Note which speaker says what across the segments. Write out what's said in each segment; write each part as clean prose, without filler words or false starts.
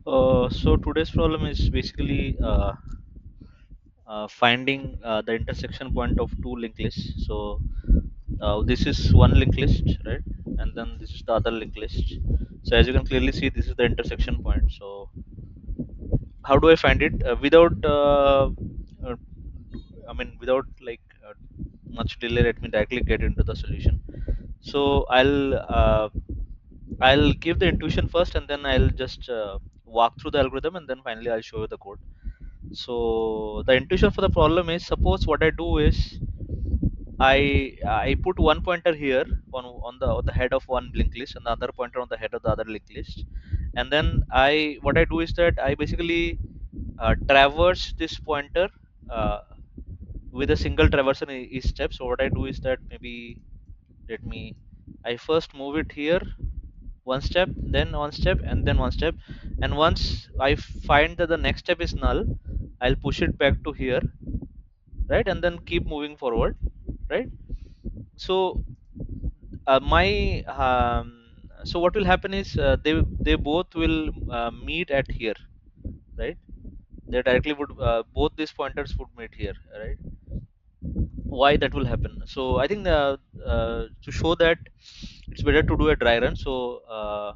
Speaker 1: So today's problem is basically finding the intersection point of two linked lists. So this is one linked list, right? And then this is the other linked list. So as you can clearly see, this is the intersection point. So how do I find it uh, I mean, without much delay? Let me directly get into the solution. So I'll give the intuition first, and then I'll just walk through the algorithm, and then finally I'll show you the code. So the intuition for the problem is, suppose what I do is I put one pointer here on the head of one linked list and the other pointer on the head of the other linked list, and then what I do is that I basically traverse this pointer uh, with a single traverse in each step. So what I do is that maybe let me I first move it here one step, then one step, and then one step, and once I find that the next step is null, I'll push it back to here, right, and then keep moving forward, right. So my so what will happen is they both will meet at here, right. They directly would both these pointers would meet here, right. Why that will happen? So I think to show that it's better to do a dry run. So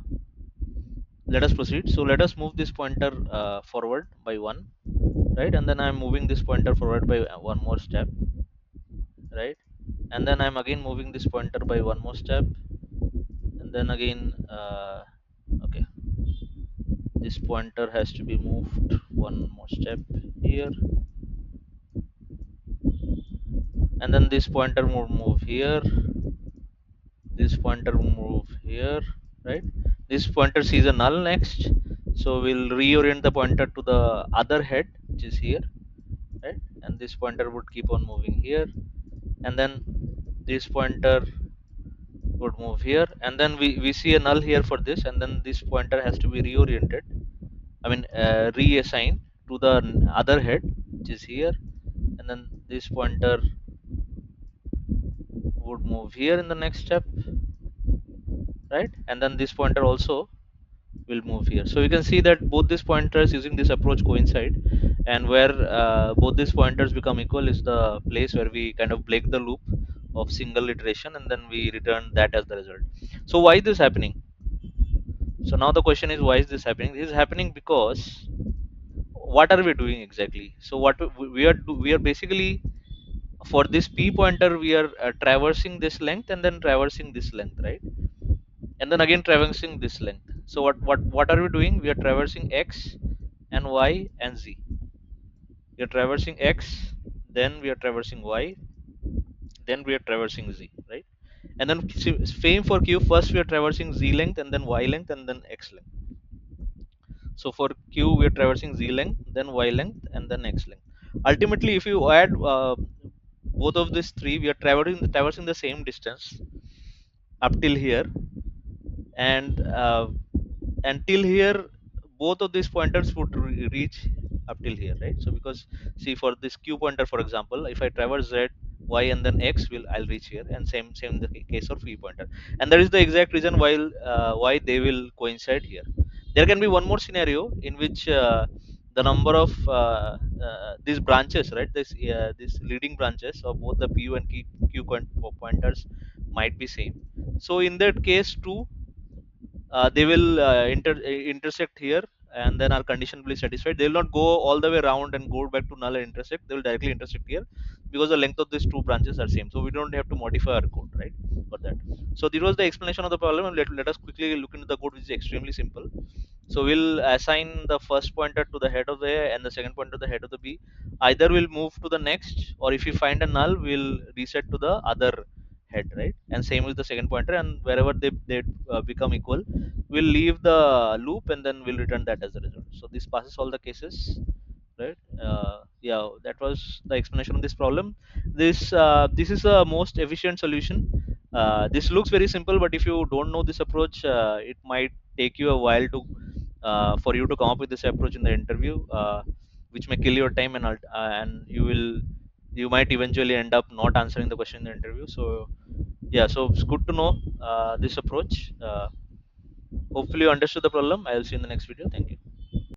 Speaker 1: let us proceed. So let us move this pointer forward by one, right, and then I'm moving this pointer forward by one more step, right, and then I'm again moving this pointer by one more step, and then again okay, this pointer has to be moved one more step here, and then this pointer will move here, this pointer will move here, right. This pointer sees a null next, so we'll reorient the pointer to the other head, which is here, right, and this pointer would keep on moving here, and then this pointer would move here, and then we see a null here for this, and then this pointer has to be reoriented, I mean reassigned to the other head, which is here, and then this pointer would move here in the next step, right, and then this pointer also will move here. So you can see that both these pointers using this approach coincide, and where both these pointers become equal is the place where we kind of break the loop of single iteration, and then we return that as the result. So why is this happening? So now the question is, why is this happening? This is happening because what are we doing exactly? So what we are basically, for this p pointer, we are traversing this length and then traversing this length, right, and then again traversing this length. So what are we doing? We are traversing x and y and z. We are traversing x, then we are traversing y, then we are traversing z, right. And then same for q. First we are traversing z length, and then y length, and then x length. So for q we are traversing z length, then y length, and then x length. Ultimately, if you add both of these three, we are traversing the same distance up till here, and until here both of these pointers would reach up till here, right. So because, see, for this q pointer, for example, if I traverse z, y, and then x, I'll reach here, and same in the case of v pointer. And that is the exact reason why they will coincide here. There can be one more scenario in which the number of these branches, right, these leading branches of both the pu and q pointers might be same. So in that case too, they will intersect here, and then our condition will be satisfied. They will not go all the way around and go back to null and intersect. They will directly intersect here, because the length of these two branches are same, so we don't have to modify our code, right, for that. So this was the explanation of the problem, and let us quickly look into the code, which is extremely simple. So we'll assign the first pointer to the head of the A and the second pointer to the head of the B. Either we'll move to the next, or if we find a null, we'll reset to the other head, right. And same with the second pointer, and wherever they become equal, we'll leave the loop, and then we'll return that as a result. So this passes all the cases, right. Yeah, that was the explanation of this problem. This is a most efficient solution. This looks very simple, but if you don't know this approach, it might take you a while to for you to come up with this approach in the interview, which may kill your time, and you might eventually end up not answering the question in the interview. So yeah, so it's good to know this approach. Hopefully you understood the problem. I'll see you in the next video. Thank you.